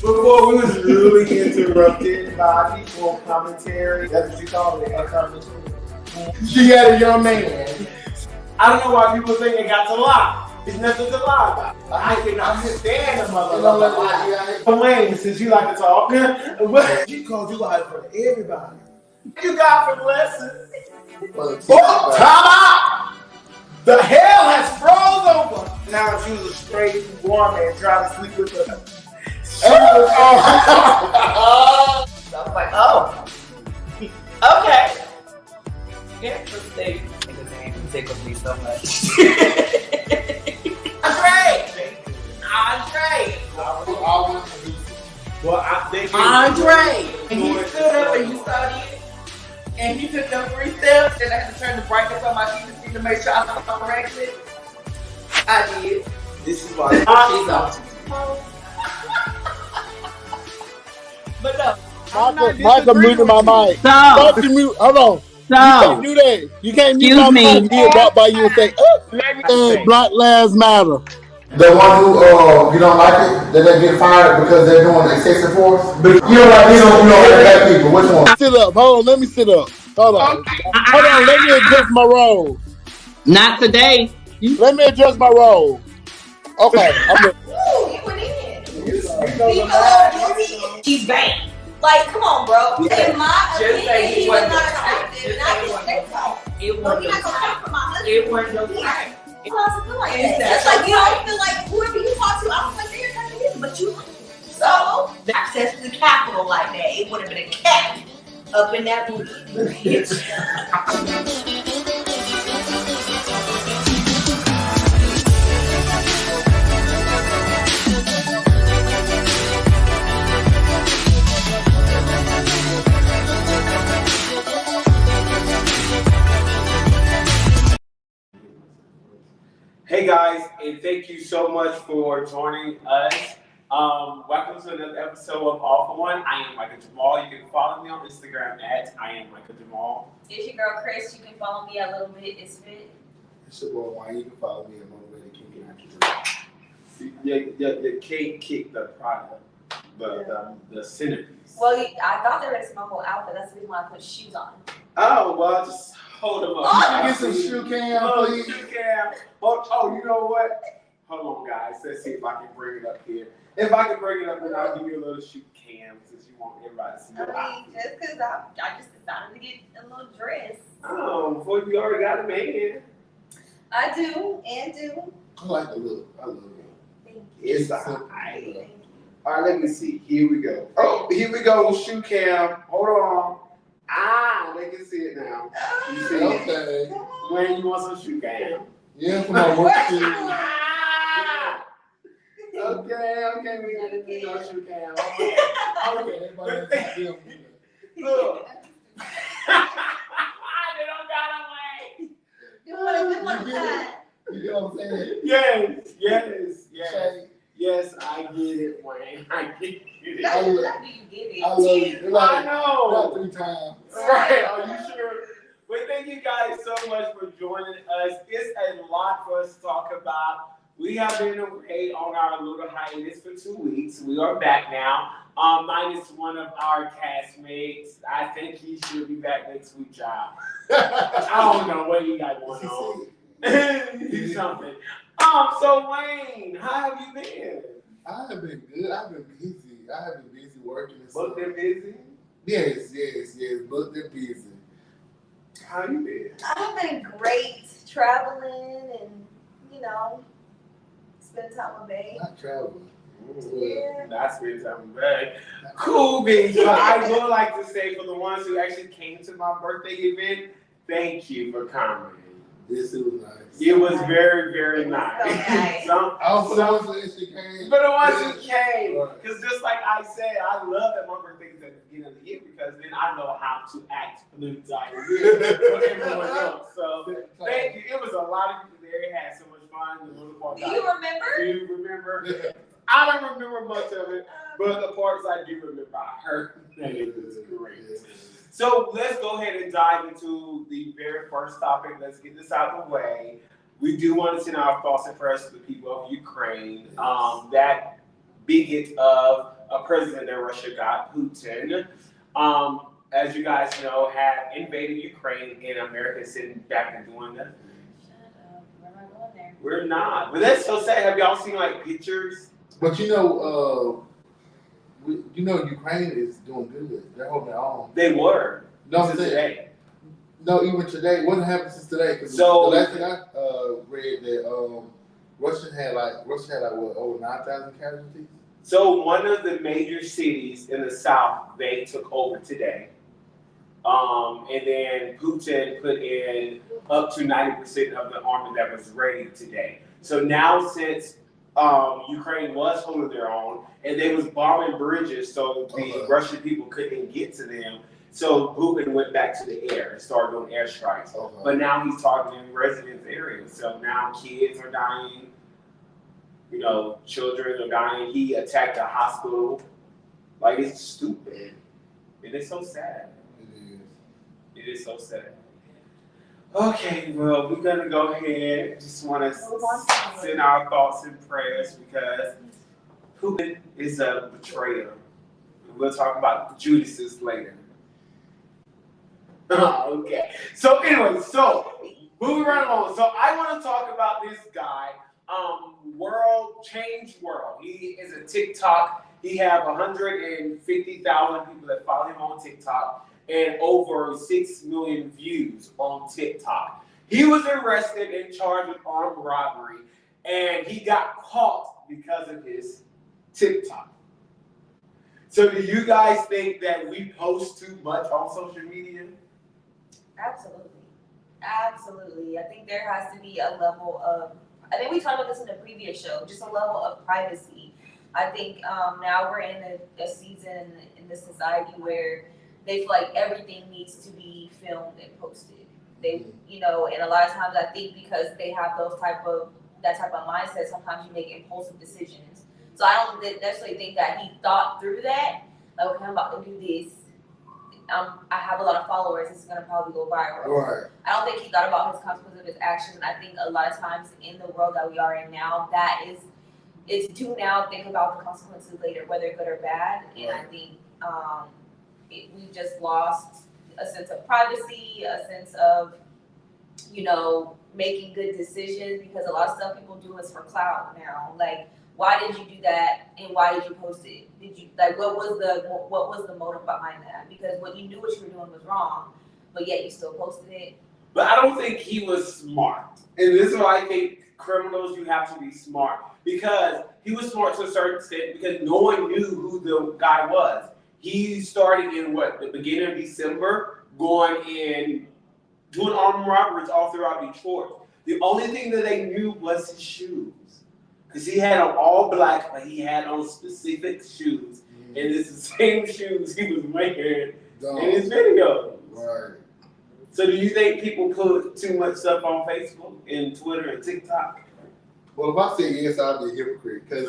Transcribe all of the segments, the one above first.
Before we was really interrupted by people commentary. That's what you call it, a commentary. She had a young man. I don't know why people think they got to lie. It's nothing to lie about. I can understand the mother. Wayne, since you like to talk, she called you out for everybody. You got for blessings. Oh, time out! The hell has froze over. Now she was a straight woman trying to sleep with her. I was like, oh, okay. Interesting. It tickled me so much. Andre. Well, I think Andre. And he stood up and he studied. And he took them 3 steps, and I had to turn the brightness on my TV to make sure I was corrected. I did. This is why she's out. But no. Micah muted my mic. Stop. Hold on. Stop. You can't do that. You can't mute my mic. He'll walk by you and say, Black Lives Matter. The one who you don't like it, that they get fired because they're doing excessive force. But you don't like black people. Which one? Sit up. Hold on. Let me sit up. Hold on. Hold on. Let me adjust my role. Not today. Let me adjust my role. Okay. He's banned. Like, come on, bro. In my opinion, he was not attractive. And I just think so. You're not going to compromise. It wasn't no time. It's like you don't feel like whoever you talk to, I don't think they're attractive, but you like it. So, the access to the Capitol like that, it would have been a cat up in that booty. Hey guys, and thank you so much for joining us. Welcome to another episode of All for One. I am Micah-Jamal. You can follow me on Instagram at I am Micah-Jamal. It's your girl Chris. You can follow me at Little Bit It's Fit. It's your boy Wayne. You can follow me at Motivated King. You can't kick the product, the centerpiece. Well, I thought they were going to my whole outfit. That's the reason why I put shoes on. Oh, well, just hold them up. Get some shoe cam, please. Shoe cam. Oh, you know what? Hold on, guys. Let's see if I can bring it up here. If I can bring it up, then I'll give you a little shoe cam since you want everybody to see your outfit. Just because I just decided to get a little dress. Oh, before you already got a man. I do, and do. I like the look. I love it. Thank you. It's alright. All right, let me see. Here we go. Oh, here we go. Shoe cam. Hold on. They can see it now. You see it? Okay. When you want some shoe cam? Yeah, for my work shoes. Okay, we got to do no shoe cam. Okay. Look. They don't got away. You want a good one? You know what I'm saying? Yes, I get it, Wayne. I get it. Not do you get it. I love it. I know. Not 3 times. Right, are you sure? Well, thank you guys so much for joining us. It's a lot for us to talk about. We have been away on our little hiatus for 2 weeks. We are back now. Minus one of our castmates. I think he should be back next week, child. I don't know what you got going on. Do something. So Wayne, how have you been? I have been good. I've been busy. I have been busy working and Booked stuff. and busy? Yes. Booked and busy. How you been? I've been great traveling and, spending time with babe. Not traveling. Yeah. That's been something bad. Cool beans. But I would like to say for the ones who actually came to my birthday event, thank you for coming. Yes, it was nice. It was very, very nice. So nice. For the ones who actually came. For the ones who came. Because just like I said, I love that my birthday is at the beginning of the year because then I know how to act for the entire year for everyone else. So thank you. It was a lot of people there. It had so much fun. The little part Do you remember? Do you remember? I don't remember much of it, but the parts I do remember, I heard that it was great. So let's go ahead and dive into the very first topic. Let's get this out of the way. We do want to send our thoughts and prayers to the people of Ukraine. That bigot of a president that Russia got, Putin, as you guys know, had invaded Ukraine, and America is sitting back and doing nothing. We're not going there. We're not. But that's so sad. Have y'all seen like pictures? But Ukraine is doing good. They're holding their own. They were. No, today. No, even today. What happened since today? Because So the last thing I read that Russia had what, over 9,000 casualties. So one of the major cities in the south they took over today, and then Putin put in up to 90% of the army that was ready today. So now since Ukraine was holding their own, and they was bombing bridges, so the Russian people couldn't get to them. So Putin went back to the air and started doing airstrikes. But now he's targeting residence areas. So now kids are dying. You know, children are dying. He attacked a hospital. Like, it's stupid. It is so sad. It is so sad. Okay, well, we're going to go ahead. Just want to send our thoughts and prayers because Putin is a betrayer. We'll talk about Judases later. Okay. So anyway, moving right along. So I want to talk about this guy, Change World. He is a TikTok. He have 150,000 people that follow him on TikTok and over 6 million views on TikTok. He was arrested and charged with armed robbery, and he got caught because of his TikTok. So do you guys think that we post too much on social media? Absolutely. Absolutely. I think there has to be a level of, I think we talked about this in the previous show, just a level of privacy. I think now we're in a season in this society where they feel like everything needs to be filmed and posted. They, and a lot of times I think because they have that type of mindset, sometimes you make impulsive decisions. So I don't necessarily think that he thought through that. Like, okay, I'm about to do this. I have a lot of followers. This is gonna probably go viral. Right. I don't think he thought about his consequences of his actions. And I think a lot of times in the world that we are in now, it's do now, think about the consequences later, whether good or bad. And I think we've just lost a sense of privacy, a sense of, making good decisions, because a lot of stuff people do is for clout now. Like, why did you do that, and why did you post it? Did you what was the motive behind that? Because what you knew what you were doing was wrong, but yet you still posted it. But I don't think he was smart, and this is why I think criminals, you have to be smart, because he was smart to a certain extent because no one knew who the guy was. He started in the beginning of December, going in doing armed robberies all throughout Detroit. The only thing that they knew was his shoes. Because he had on all black, but he had on specific shoes. And it's the same shoes he was wearing in his videos. Right. So do you think people put too much stuff on Facebook and Twitter and TikTok? Well, if I say yes, I'll be a hypocrite. Because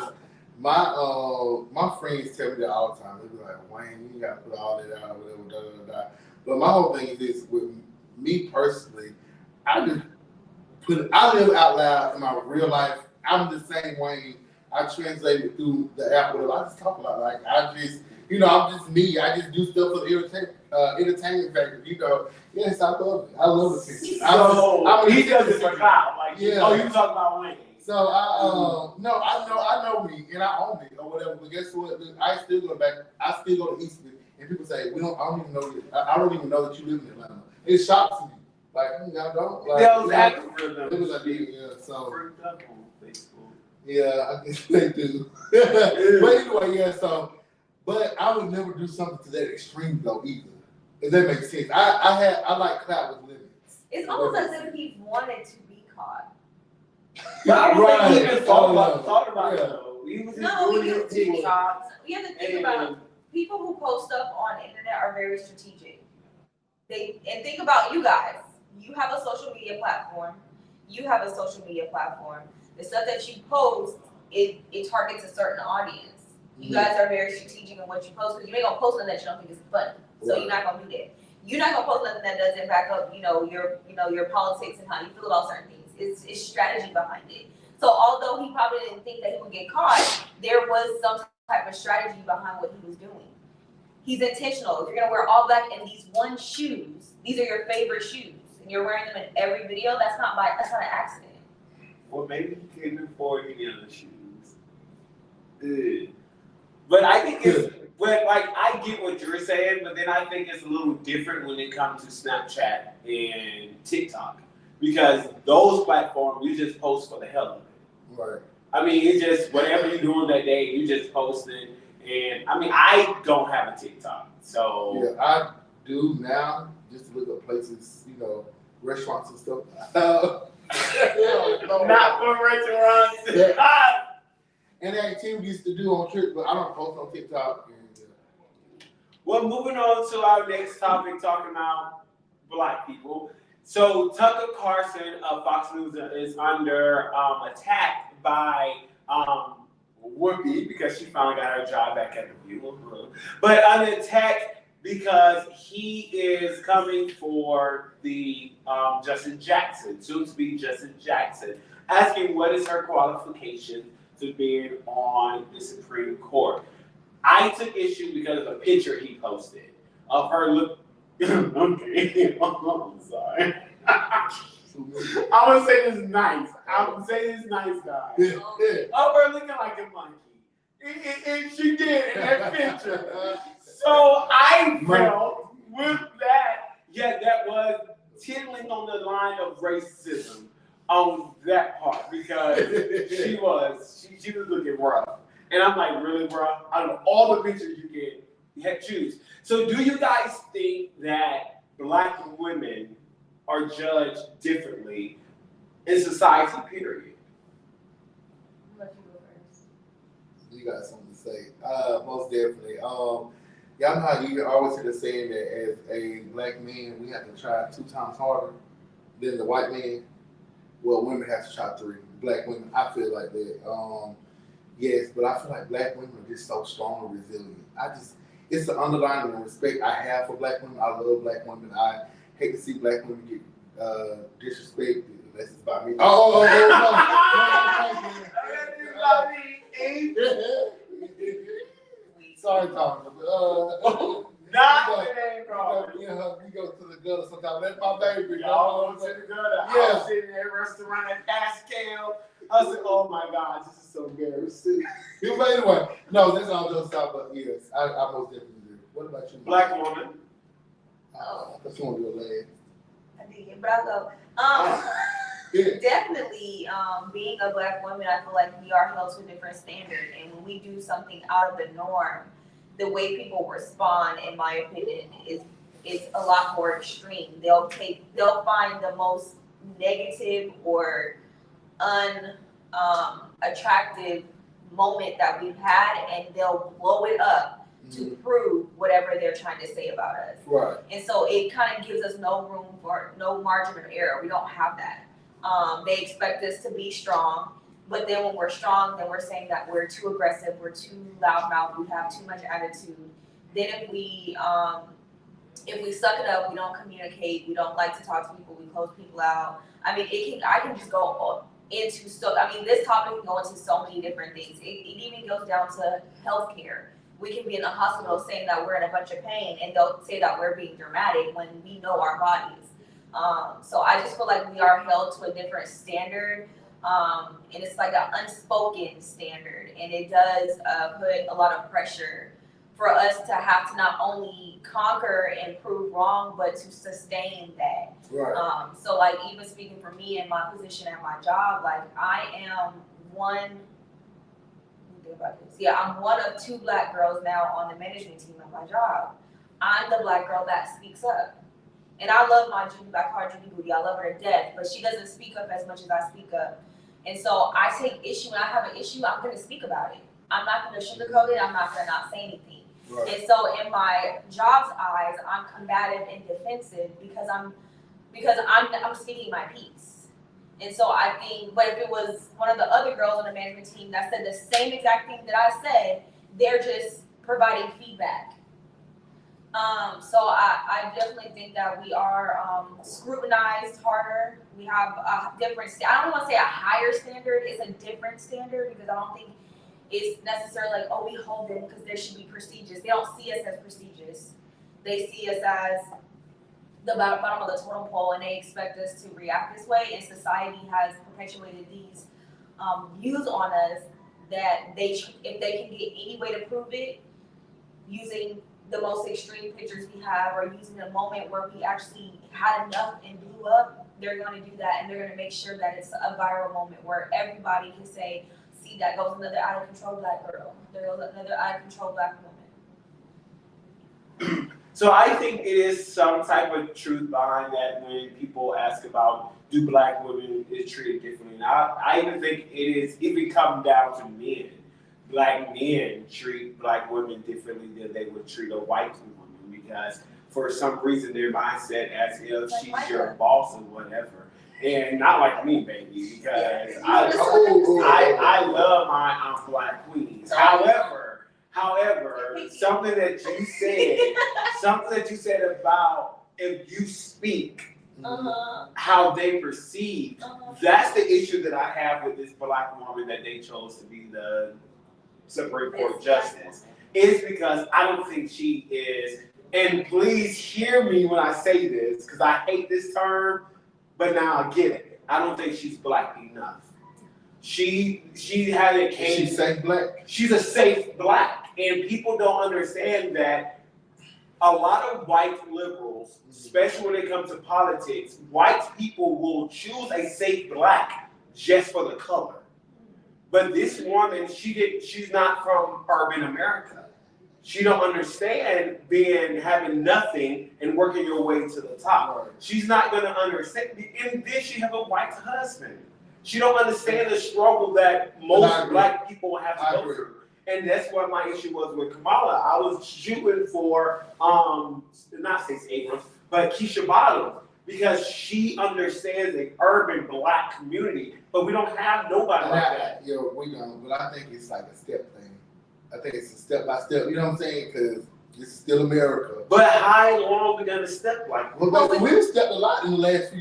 my friends tell me that all the time. They be like, Wayne, you got to put all that out, whatever, da, da, da. But my whole thing is this, with me personally, I live out loud in my real life. I'm the same way. I translate it through the app, whatever. I just talk about it. Like, I'm just me. I just do stuff for the entertainment factor. Yes, I love it. I love the picture. He does it for clout. Like, you talking about Wayne. So I know me, and I own it or whatever. But guess what? I still go to Eastman, and people say I don't even know that you live in Atlanta. It shocks me. Like, y'all don't. Like, that was algorithm. It was like, yeah. So. Up on Facebook. Yeah, I guess they do. But anyway, yeah. So, but I would never do something to that extreme though either. If that makes sense. I like clout with limits. It's almost as if he wanted to be caught. Yeah, I don't think he even thought about it Yeah. though. He was just No, doing we his do thing. TikToks. You have to think And- about people who post stuff on the internet are very strategic. Think about you guys. You have a social media platform. The stuff that you post, it targets a certain audience. You guys are very strategic in what you post, because you ain't gonna post something that you don't think is funny. So you're not gonna do that. You're not gonna post something that doesn't back up, your politics and how you feel about certain things. It's strategy behind it. So although he probably didn't think that he would get caught, there was some type of strategy behind what he was doing. He's intentional. If you're gonna wear all black and these one shoes, these are your favorite shoes, and you're wearing them in every video, that's not an accident. Well, maybe he couldn't afford any other shoes. But I think I get what you're saying, but then I think it's a little different when it comes to Snapchat and TikTok. Because those platforms, you just post for the hell of it. Right. I mean, it's just whatever you're doing that day, you just post it. And I mean, I don't have a TikTok, so. Yeah, I do now, just to look at places, restaurants and stuff. Not for restaurants. Yeah. And the activity used to do on trips, but I don't post on TikTok. Well, moving on to our next topic, talking about Black people. So Tucker Carlson of Fox News is under attack by Whoopi because she finally got her job back at The View. But under attack because he is coming for the Justice Jackson, soon to be Justice Jackson, asking what is her qualification to being on the Supreme Court. I took issue because of a picture he posted of her look. Okay, I'm sorry. I'm gonna say this nice. I'm gonna say this nice guy. Of her looking like a monkey. And she did in that picture. So I felt with that, that was tiddling on the line of racism on that part because she was looking rough. And I'm like, really, bro? Out of all the pictures you can choose. So do you guys think that Black women are judged differently in society, period? Let you go first. You got something to say. Most definitely. Y'all know how you always hear the saying that as a Black man, we have to try 2 times harder than the white man. Well, women have to try 3. Black women, I feel like that. Yes, but I feel like Black women are just so strong and resilient. It's the underlying respect I have for Black women. I love Black women. I hate to see Black women get disrespected unless it's about me. Sorry, Tommy. You go to the gutter sometimes. That's my baby. Y'all go to the gutter. Yeah. I was sitting at a restaurant at Pascal. I said, oh my God, this is so embarrassing. But anyway, no, that's all just stuff. But yes, I most definitely do. What about you? Black woman. That's one of your legs. I did, but I'll go. Definitely, being a Black woman, I feel like we are held to a different standard. And when we do something out of the norm, the way people respond, in my opinion, is a lot more extreme. They'll find the most negative or unattractive moment that we've had, and they'll blow it up to prove whatever they're trying to say about us. Right. And so it kind of gives us no margin of error. We don't have that. They expect us to be strong, but then when we're strong, then we're saying that we're too aggressive, we're too loudmouth, we have too much attitude. Then if we suck it up, we don't communicate, we don't like to talk to people, we close people out. I mean, I can just go into this topic can go into so many different things. It even goes down to healthcare. We can be in the hospital saying that we're in a bunch of pain, and they'll say that we're being dramatic when we know our bodies. So I just feel like we are held to a different standard, and it's like an unspoken standard, and it does put a lot of pressure for us to have to not only conquer and prove wrong, but to sustain that. Right. So like even speaking for me in my position at my job, like I am one. I'm one of 2 Black girls now on the management team at my job. I'm the Black girl that speaks up. And I love my Judy, I call her Judy Booty, I love her to death, but she doesn't speak up as much as I speak up. And so I take issue, when I have an issue, I'm gonna speak about it. I'm not gonna sugarcoat it, I'm not gonna not say anything. Right. And so in my job's eyes, I'm combative and defensive because I'm speaking my piece. And so I think, but if it was one of the other girls on the management team that said the same exact thing that I said, they're just providing feedback. So I definitely think that we are scrutinized harder. We have a different, I don't want to say a higher standard, it's a different standard because I don't think it's necessarily like, oh, we hold them because they should be prestigious. They don't see us as prestigious. They see us as the bottom of the totem pole, and they expect us to react this way. And society has perpetuated these views on us that if they can get any way to prove it, using the most extreme pictures we have, or using a moment where we actually had enough and blew up, they're going to do that, and they're going to make sure that it's a viral moment where everybody can say, see, that goes another out of control black girl. There goes another out of control black woman. So I think it is some type of truth behind that when people ask about, do black women is treated differently. And I even think it is even come down to men. Black men treat black women differently than they would treat a white woman, because for some reason their mindset as if she's your boss or whatever. And not like me, baby, because I love my black queens. However, something that you said about if you speak how they perceive, that's the issue that I have with this black woman that they chose to be the Supreme Court Justice. Is because I don't think she is, and please hear me when I say this, because I hate this term, but now I get it. I don't think she's black enough. She hasn't came. She's safe black. She's a safe black, and people don't understand that. A lot of white liberals, especially when it comes to politics, white people will choose a safe black just for the color. But this woman, she's not from urban America. She don't understand having nothing and working your way to the top. She's not gonna understand. And then she have a white husband. She don't understand the struggle that most black people have to go through. And that's what my issue was with Kamala. I was shooting for not Stacey Abrams, but Keisha Bottoms, because she understands the urban black community, but we don't have nobody like that. We don't, but I think it's like a step thing. I think it's a step by step, you know what I'm saying? Because this is still America. But how long are we gonna step like that? Well, we've stepped a lot in the last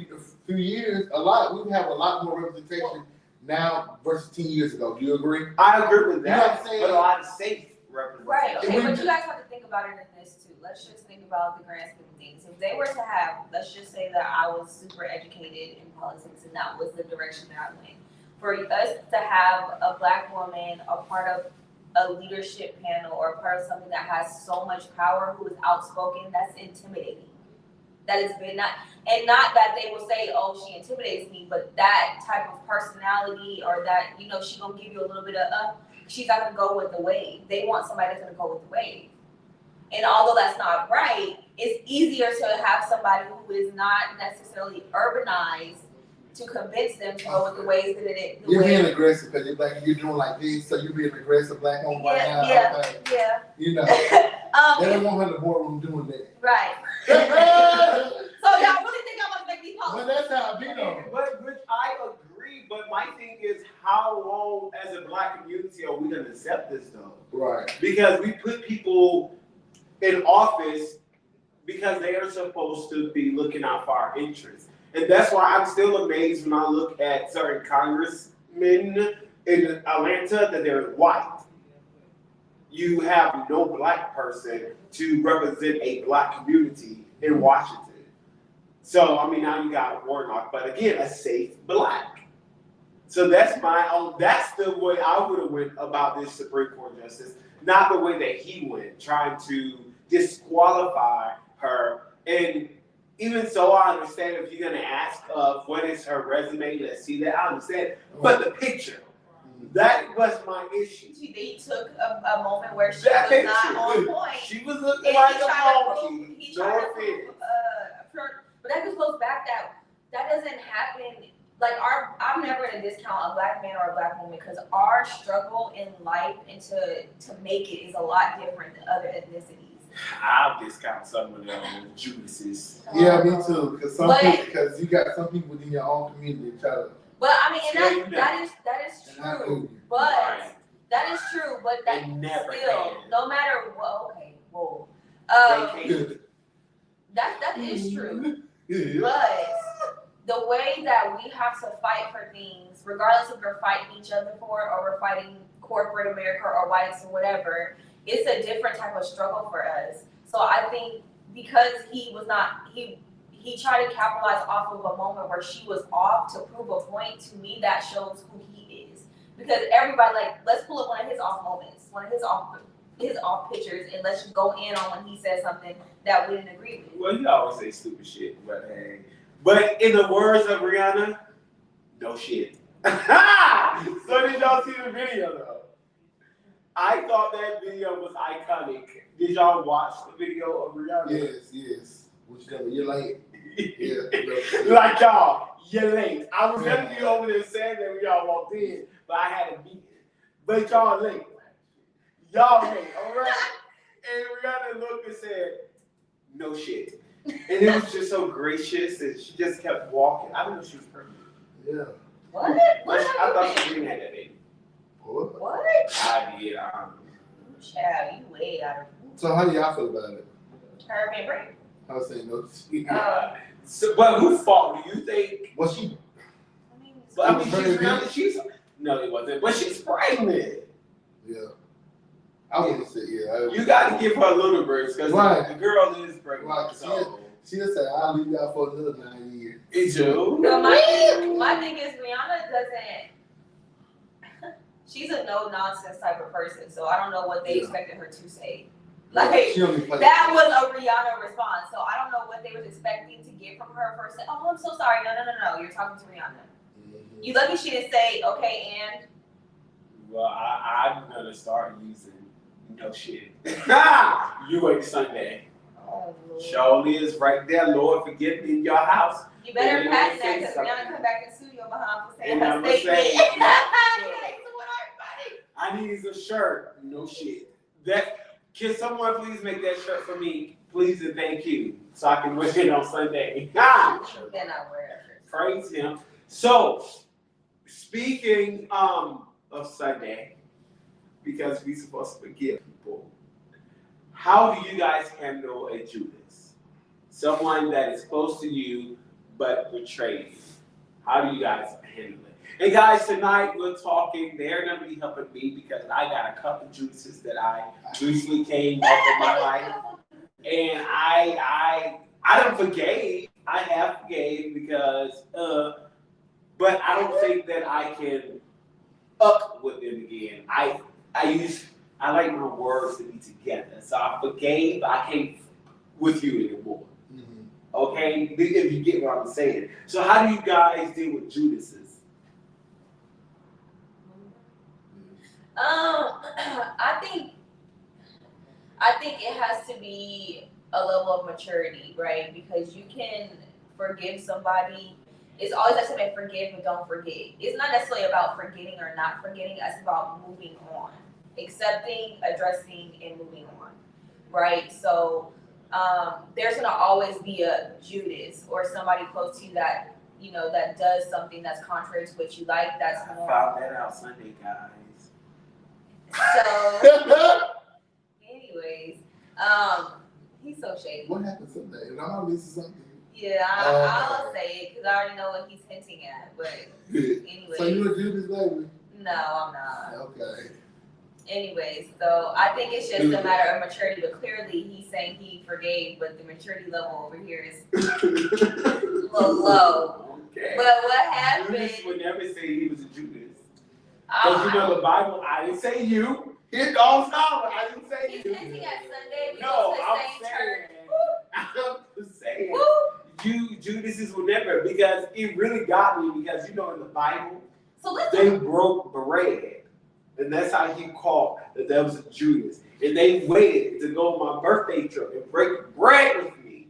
few years. A lot. We have a lot more representation now versus 10 years ago. Do you agree? I agree with that. You know what I'm saying? But a lot of safe representation. Right, okay, but you guys have to think about it in this too. Let's just think about the grand scheme of things. If they were to have, let's just say that I was super educated in politics and that was the direction that I went. For us to have a black woman a part of a leadership panel or a part of something that has so much power, who is outspoken, that's intimidating. That has been not that they will say, oh, she intimidates me, but that type of personality, or that, she gonna give you a little bit of, she's not gonna go with the wave. They want somebody that's gonna go with the wave. And although that's not right, it's easier to have somebody who is not necessarily urbanized to convince them to go with the ways that it. You're being aggressive because you're doing like this, so you're being aggressive black woman right now. Yeah. They don't want her in the boardroom doing that. Right. So y'all really think I'm gonna make these policies? But that's how I be though. Which I agree, but my thing is, how long as a black community are we gonna accept this though? Right. Because we put people in office because they are supposed to be looking out for our interests. And that's why I'm still amazed when I look at certain congressmen in Atlanta that they're white. You have no black person to represent a black community in Washington. So, now you got Warnock, but again, a safe black. So that's the way I would have went about this Supreme Court justice, not the way that he went, trying to disqualify her. And even so, I understand if you're gonna ask what is her resume, let's see that, I understand. But the picture, that was my issue. They took a moment where she was not on point. She was looking like a monkey. But that just goes back that doesn't happen. Like I'm never gonna discount a black man or a black woman, because our struggle in life and to make it is a lot different than other ethnicities. I'll discount some of them Judases. Yeah, me too. Because you got some people in your own community that try to. But and that is true. But that is true. But that still, no matter what. Okay, whoa. That is true. But the way that we have to fight for things, regardless if we're fighting each other for it or we're fighting corporate America or whites or whatever, it's a different type of struggle for us. So I think because he tried to capitalize off of a moment where she was off to prove a point. To me, that shows who he is. Because everybody, like, let's pull up one of his off moments, one of his off pictures, and let's just go in on when he said something that we didn't agree with. Well, you always say stupid shit, but hey. But in the words of Rihanna, no shit. So did y'all see the video though? I thought that video was iconic. Did y'all watch the video of Rihanna? Yes. Which you're late. Yeah. Like y'all, you're late. I was gonna be over there saying that when y'all walked in, but I had to beat it. But y'all late. Y'all late, alright? And Rihanna looked and said, no shit. And it was just so gracious and she just kept walking. I didn't know she was pregnant. Yeah. What? I thought she didn't have that baby. What? I did. Child, you way out of. So how do y'all feel about it? Her being pregnant. I was saying no. So, but whose fault do you think? Well, she. I mean, She's no, it wasn't. But she's pregnant. Yeah. I wouldn't say yeah. You got to give her a little grace because the girl is pregnant. Right. So. She'll say, "I'll leave y'all for another 9 years." It's you. No, my thing is Rihanna doesn't. She's a no nonsense type of person, so I don't know what they expected her to say. Like that was a Rihanna response, so I don't know what they was expecting to get from her first. Oh, I'm so sorry. No. You're talking to Rihanna. Mm-hmm. You lucky she didn't say okay and. Well, I'm gonna start using no shit. You wait Sunday. Oh, Surely is right there. Lord, forgive me in your house. You better patent that because Rihanna come back and sue your behind for saying her Say, statement. I need a shirt. No shit. Can someone please make that shirt for me? Please and thank you. So I can wear it on Sunday. Then I wear that shirt. Praise him. So, speaking of Sunday, because we're supposed to forgive people, how do you guys handle a Judas? Someone that is close to you but betrayed you. How do you guys handle it? And guys, tonight we're talking, they're going to be helping me because I got a couple Judases that I recently came up in my life. And I don't forgave. I have forgave because, but I don't think that I can up with them again. I like my words to be together. So I forgave, I can't with you anymore. Mm-hmm. Okay? If you get what I'm saying. So how do you guys deal with Judases? I think it has to be a level of maturity, right? Because you can forgive somebody. It's always like something forgive but don't forget. It's not necessarily about forgetting or not forgetting. It's about moving on, accepting, addressing, and moving on, right? So there's gonna always be a Judas or somebody close to you that that does something that's contrary to what you like. That's more. I found that out Sunday, guys. So, anyways, he's so shady. What happened Sunday? And I this is something. Yeah, I'll say it because I already know what he's hinting at. But anyway. So you a Judas baby? No, I'm not. Okay. Anyways, so I think it's just a matter of maturity. But clearly, he's saying he forgave, but the maturity level over here is a little low. Okay. But what happened? Judas would never say he was a Judas. Because the Bible, I didn't say you. It goes on. I didn't say you. He's hinting at Sunday. No, I'm just saying. You Judases will never, because it really got me, because in the Bible, they broke bread. And that's how he called that there was a Judas. And they waited to go on my birthday trip and break bread with me.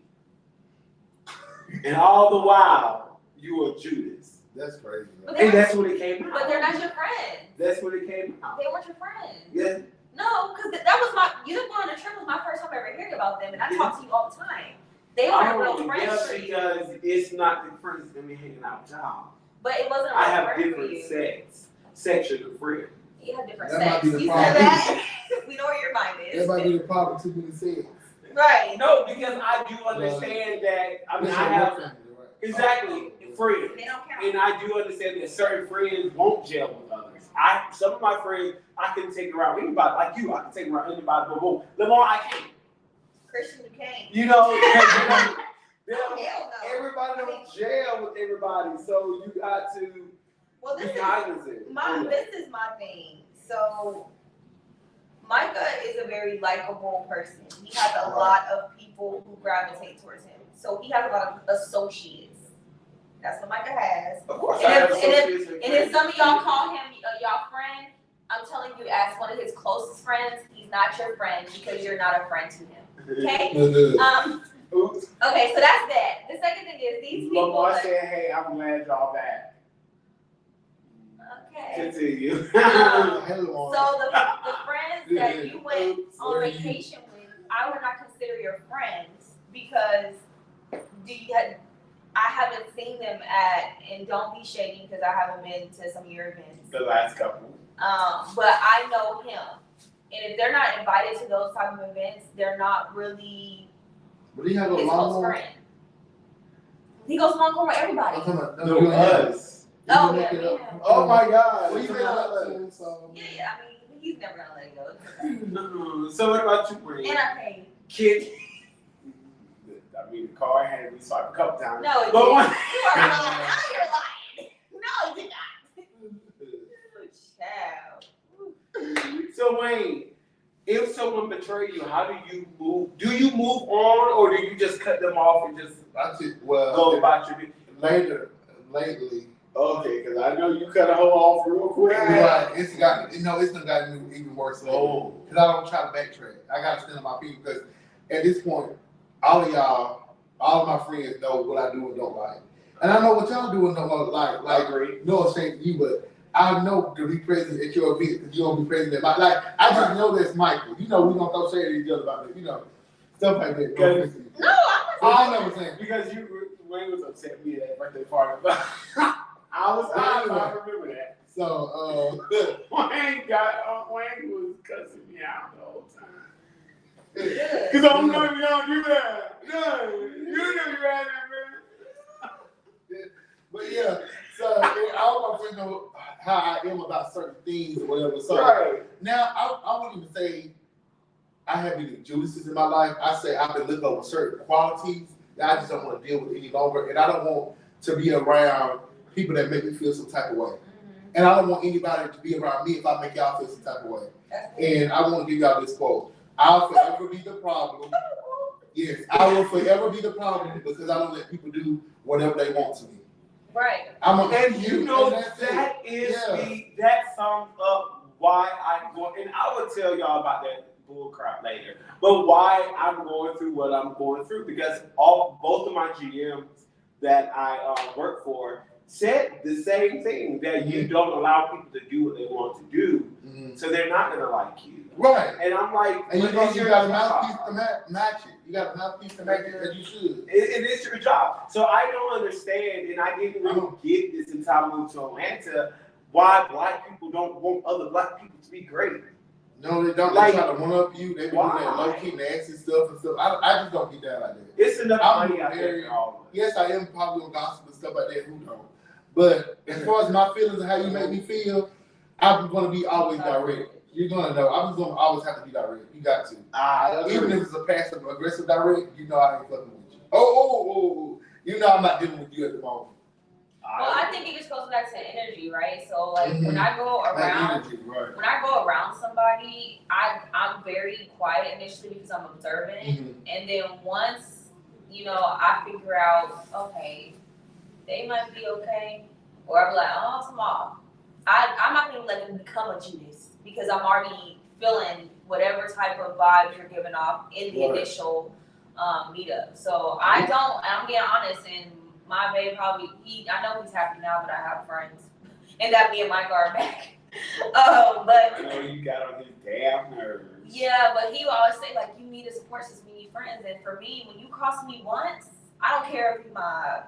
And all the while, you were Judas. That's crazy. And that's when it came out. But they're not your friends. That's when it came out. They weren't your friends. Yeah. No, because that was you going on the trip was my first time ever hearing about them, and I talk to you all the time. They weren't real friends for you. Because it's not the friends that me hanging out with y'all. But it wasn't a I real have friend for different section of friends. You have different That sex. might be the You problem. said that. We know where your mind is. That might be the problem. Too many sins. Right. No, because I do understand that. I mean, I have exactly friends, They don't count. and I do understand that certain friends won't gel with others. Some of my friends, I can take around anybody. Like you, I can take around anybody. But boom, Lamar, I can't. Christian, you can't. You know, Hell no. everybody don't jail with everybody, so you got to Well, be cognizant. this is my thing. So Micah is a very likable person. He has a lot of people who gravitate towards him. So he has a lot of associates. That's what Micah has. Of course, And I have if some of y'all call him y'all friend, I'm telling you, as one of his closest friends, he's not your friend because you're not a friend to him. Okay? Okay, so that's that. The second thing is these people. Lamar said, "Hey, I'm glad y'all back." Okay. Continue. So the friends that you went on vacation with, I would not consider your friends because I haven't seen them and don't be shady because I haven't been to some of your events. The last couple. But I know him, and if they're not invited to those type of events, they're not really his close friend. He goes along with everybody. Us. Oh yeah. Oh my God. Well, you made up to him, so. Yeah, I mean, he's never gonna let it go. So what about you, Bree? And I paid. Kid. I mean, the car had me swiped a couple times. No, it But didn't. one- You are lying. Now you're lying. No, it did not. Child. So Wayne, if someone betray you, how do you move? Do you move on, or do you just cut them off and just go about your business? Lately. Okay, because I know you cut a hoe off real quick. Right, it's gotten even worse. Because I don't try to backtrack. I gotta stand on my feet because at this point, all of my friends know what I do and don't like. And I know what y'all do and don't like. I agree. No shame to you, but I know to be present at your event because you don't be present at my I just know that's Michael. You know we don't throw shade at each other about it. You know, stuff like that. No, I'm I never saying. Because Wayne was upset with me at that birthday party. I remember that. So Wayne was cussing me out the whole time. Because I'm not gonna do that. No, you know you had that, man. But yeah, so all my friends know how I am about certain things or whatever. So now I wouldn't even say I have any Judases in my life. I say I've been looking over certain qualities that I just don't want to deal with any longer, and I don't want to be around people that make me feel some type of way. And I don't want anybody to be around me if I make y'all feel some type of way. And I want to give y'all this quote. I'll forever be the problem. Yes, I will forever be the problem because I don't let people do whatever they want to me. right. And you know that sums up why I'm going, and I will tell y'all about that bull crap later. But why I'm going through what I'm going through because both of my GMs that I work for said the same thing that you don't allow people to do what they want to do, so they're not gonna like you. Right. And I'm like, and you got a mouthpiece to match it. You got a mouthpiece to match it as you should. It is your job. So I don't understand, and I didn't really get this until I moved to Atlanta, why black people don't want other black people to be great. No, they don't. They try to one up you. They be doing that low key nasty stuff and stuff. I just don't get down like that. It's enough money out there for all of us. Yes, I am probably on gossip and stuff like that. Who knows? But as far as my feelings and how you make me feel, I'm gonna be always direct. You're gonna know. I'm just gonna always have to be direct. You got to. Even if it's a passive aggressive direct, you know I ain't fucking with you. Oh. You know I'm not dealing with you at the moment. Well, I think it just goes back to energy, right? So like when I go around, when I go around somebody, I'm very quiet initially because I'm observant, and then once I figure out, okay, they might be okay, or I'm like, oh, tomorrow. I'm not gonna let them become a Judas because I'm already feeling whatever type of vibe you're giving off in the initial meetup. So I'm being honest, and my babe probably, I know he's happy now, but I have friends, and that me and Mike are back. But I know you got on his damn nerves. Yeah, but he will always say like, you need a support system, you need friends, and for me, when you cross me once, I don't care if my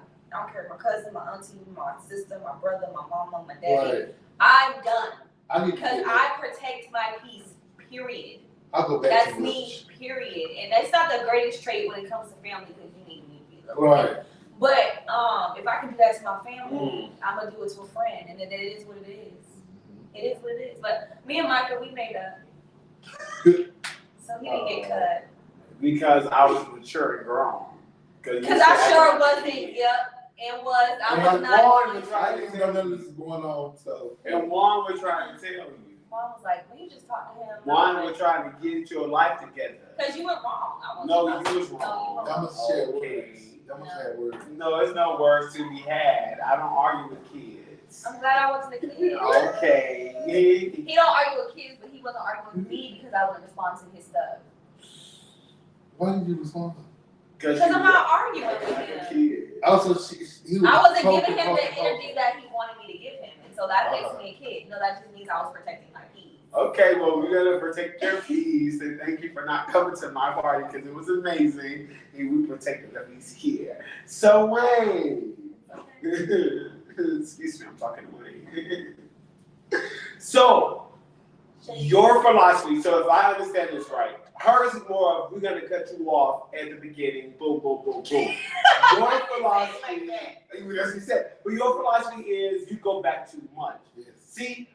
cousin, my auntie, my sister, my brother, my mama, my daddy. Right. I'm done. Because I protect my peace, period. I'll go back. That's me, period. And that's not the greatest trait when it comes to family because you need me to be loved. Right. But if I can do that to my family, I'm going to do it to a friend. And then it is what it is. It is what it is. But me and Micah, we made up. So he didn't get cut. Because I was mature and grown. Because I sure wasn't, I was not. Juan was I trying didn't to know tell none of you. this is going on, so. And Juan was trying to tell you. Juan was like, well, you just talk to him. Juan was trying to get your life together. Because you were wrong. No, you was wrong. Y'all must share Okay. words. Y'all must share words. No, there's no words to be had. I don't argue with kids. I'm glad I wasn't a kid. Okay. He don't argue with kids, but he wasn't arguing with me because I wouldn't respond to his stuff. Why did you respond? Because I'm not arguing with him. Also, he was I wasn't talking, giving him the talking. energy that he wanted me to give him. And so that makes me a kid. No, that just means I was protecting my peace. Okay, well, we're going to protect your peace. And thank you for not coming to my party because it was amazing. And we protected the peace here. So, Wayne. Excuse me, I'm talking to Wayne. So, your philosophy, so if I understand this right, hers is more of we're going to cut you off at the beginning, boom, boom, boom, boom. Your philosophy, as you said, but your philosophy is you go back too much. Yes. See,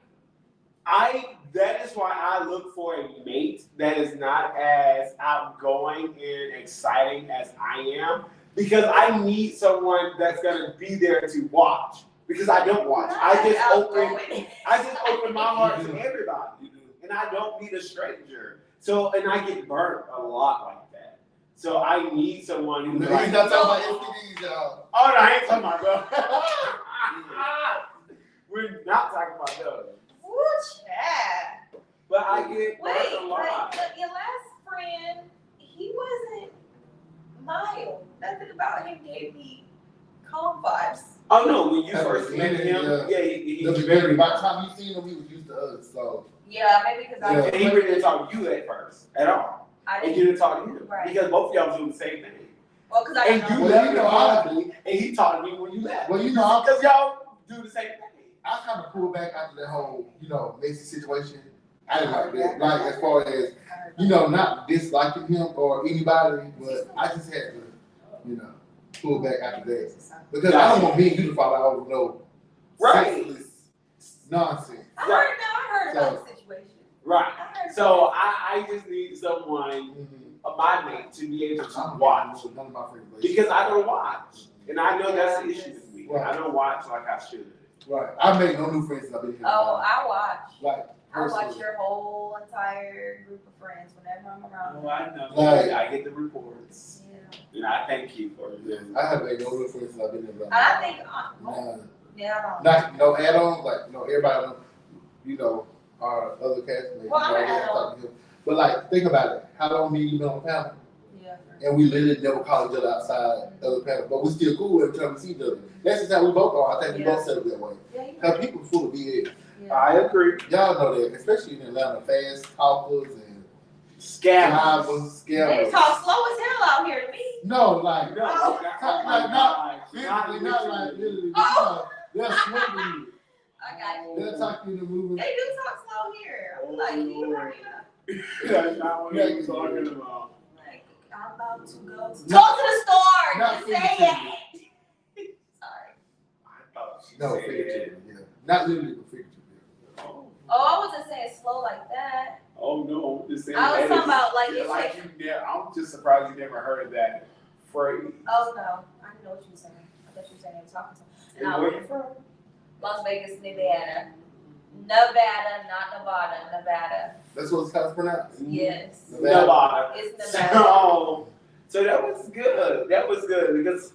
that is why I look for a mate that is not as outgoing and exciting as I am, because I need someone that's going to be there to watch. Because I don't watch. I just open my heart to everybody. And I don't be a stranger. So, and I get burnt a lot like that. So I need someone who's He's like, not talking about STDs, y'all. oh no, I ain't talking about those. We're not talking about those. Woo, Chad. But I get burnt Wait, a lot. but your last friend, he wasn't mild. Nothing about him gave me calm vibes. Oh no, when you At the first met beginning, him, yeah. he The beginning, by the time you seen him, he was used to us, so. Yeah, maybe because I and he really didn't talk to you at first, at all. I And didn't. you didn't talk to him. Right. Because both of y'all was doing the same thing. Well, because I And didn't you know. Well, left you know, quietly, and he talked to me when you left. Well, you know, Because y'all do the same thing. I kind of pulled back after that whole, Macy situation. I didn't like that. Like, as far as, not disliking him or anybody, but I just had to, pull back after that. Because I don't want me and you to fall out over no senseless nonsense. I heard about the situation. Right. So I just need someone, my mate, to be able to watch. None of my friends. Because I don't watch. And I know that's the issue with me. Right. I don't watch like I should. Right. I made no new friends since I've been here. Oh, I watch. Like, I watch personally. your whole entire group of friends whenever I'm around. Oh, I know. Like- I get the reports. Yeah. And I thank you for Yeah, it. I have made no new friends since I've been here. And I think, None. yeah, I don't. Not no add-ons, like everybody, our other castmates. Well, I'm I an get to add-on. talk to him. But like, think about it. How long me and you been on the panel? Yeah. And we literally never call each other outside other panels, but we still cool every time we see each other. That's just how we both are. I think we both set up that way. Yeah, you Cause people full of BS. yeah. I agree. Y'all know that, especially in Atlanta, fast talkers and Scammers. drivers, They scammers. talk slow as hell out here to me. No, like No, Oh. oh my God. physically, not like literally. Oh. They'll swing you. I got you. They'll talk you into moving. They do talk slow here. I'm like, can you hurry up? That's not what you're talking about. Like, I'm about to go to Not- the store. not Just say figuratively. it. Sorry. I thought she No, said figuratively, yeah. Not literally, but figuratively. Oh. Oh, I wasn't saying slow like that. Oh no, I'm just saying. I was that talking is- about, like, yeah, it's like like- you never. I'm just surprised you never heard of that phrase. Oh no, I didn't know what you were saying. I thought you were saying they were talking to me. And where you from? Las Vegas, Nevada. Nevada, not Nevada, Nevada. That's what it's kind of pronounced. Yes. Nevada. It's Nevada. So that was good. That was good because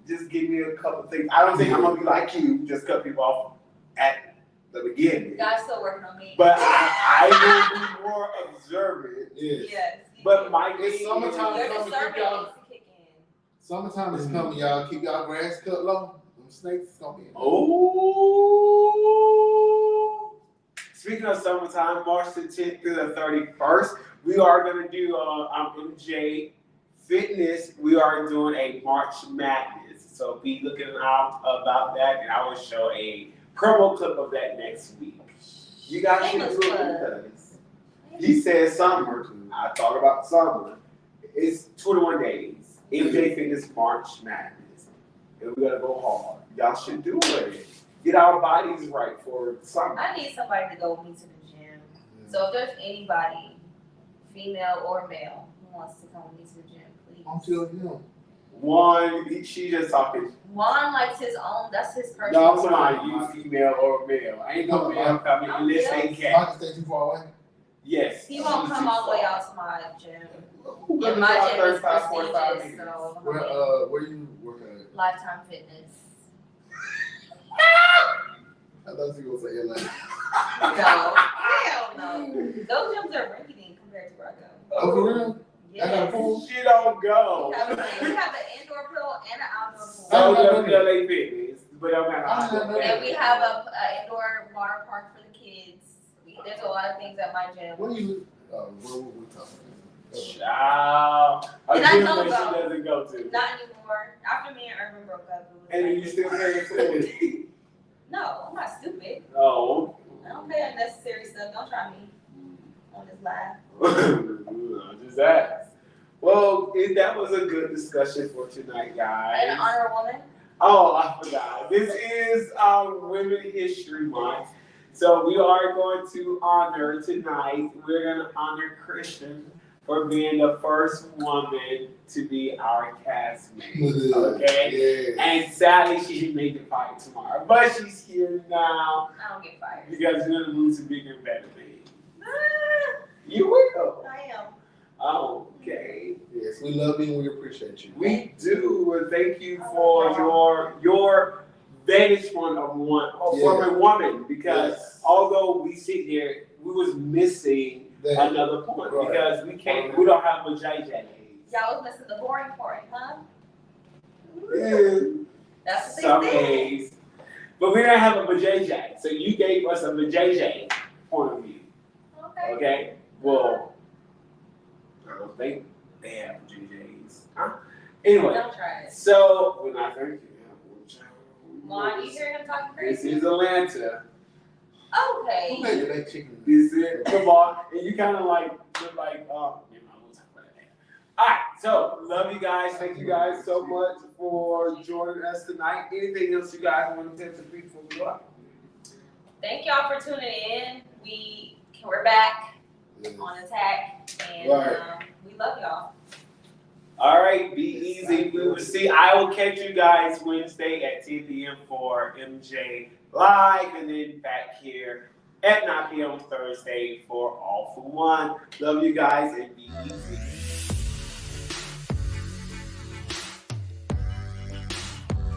just give me a couple things. I don't think I'm gonna be like you, just cut people off at the beginning. God's still working on me. But I will be more observant. Yes. Yes. But my It's summertime. Your Come and discernment keep y'all- needs to kick in. Summertime is coming, y'all. Keep y'all grass cut low. Them snakes is gonna be in. Oh. Speaking of summertime, March the 10th through the 31st, we are gonna do MJ Fitness. We are doing a March Madness, so be looking out about that, and I will show a promo clip of that next week. You guys should do it with us. He said summer. I thought about summer. It's 21 days. MJ Fitness March Madness. And we're gonna go hard. Y'all should do it. get our bodies right for something. I need somebody to go with me to the gym. So if there's anybody, female or male, who wants to come with me to the gym, please. I'm telling you. One, she just talking. Juan likes his own. That's his personal. No, I'm talking about you, female or male. Ain't no male coming unless they can. Micah stay too far away. Yes. He won't come all the way out to my gym. Who And goes my about gym is 35, 45 prestigious, minutes? so Where you working at? Lifetime Fitness. I thought you were gonna say LA. No, hell no. Those gyms are rinky-dink compared to where I go. Oh, for real? I got a Yes. pool. She don't go. We have an indoor pool and an outdoor pool. So I does LA Fitness, but I'm not. And we have a indoor water park for the kids. There's a lot of things at my gym. What do you? Where were we talking? Child. A And I gym don't that she go. doesn't go to. Not anymore. After me and Irvin broke up, it was And like, you still paying for it? no, I'm not stupid. Oh. I don't pay unnecessary stuff. Don't try me on this live. Just that. Well, that was a good discussion for tonight, guys. And honor a woman. Oh, I forgot. This is Women History Month. So we are going to honor tonight, we're going to honor Christian for being the first woman to be our castmate. Okay? Yeah. And sadly, she may get fired tomorrow. But she's here now I don't get fired. because you're going to move to bigger and better things. Ah, You will. I am. Okay. Yes, we love you and we appreciate you. We do. And thank you for your vantage point of from a woman, because although we sit here, we was missing another point because we don't have a JJ. Y'all was missing the boring part, huh? Yeah. That's what Some they said. days. But we don't have a JJ. So you gave us a JJ point of view. Okay. Okay? Well, I don't think they have JJs. Huh? Anyway, Don't try it. so we're not thank you. Juan, you hear him talking This crazy? is Atlanta. Okay. Who made that chicken? This is come on, and you kind of like look like we'll talk about that. All right, so love you guys. Thank you guys so much for joining us tonight. Anything else you guys want to tell the people before we go out? Thank y'all for tuning in. We're back on attack, and we love y'all. All right, be easy. We will see. I will catch you guys Wednesday at 10 p.m. for MJ Live, and then back here at 9 p.m. Thursday for All for One. Love you guys and be easy.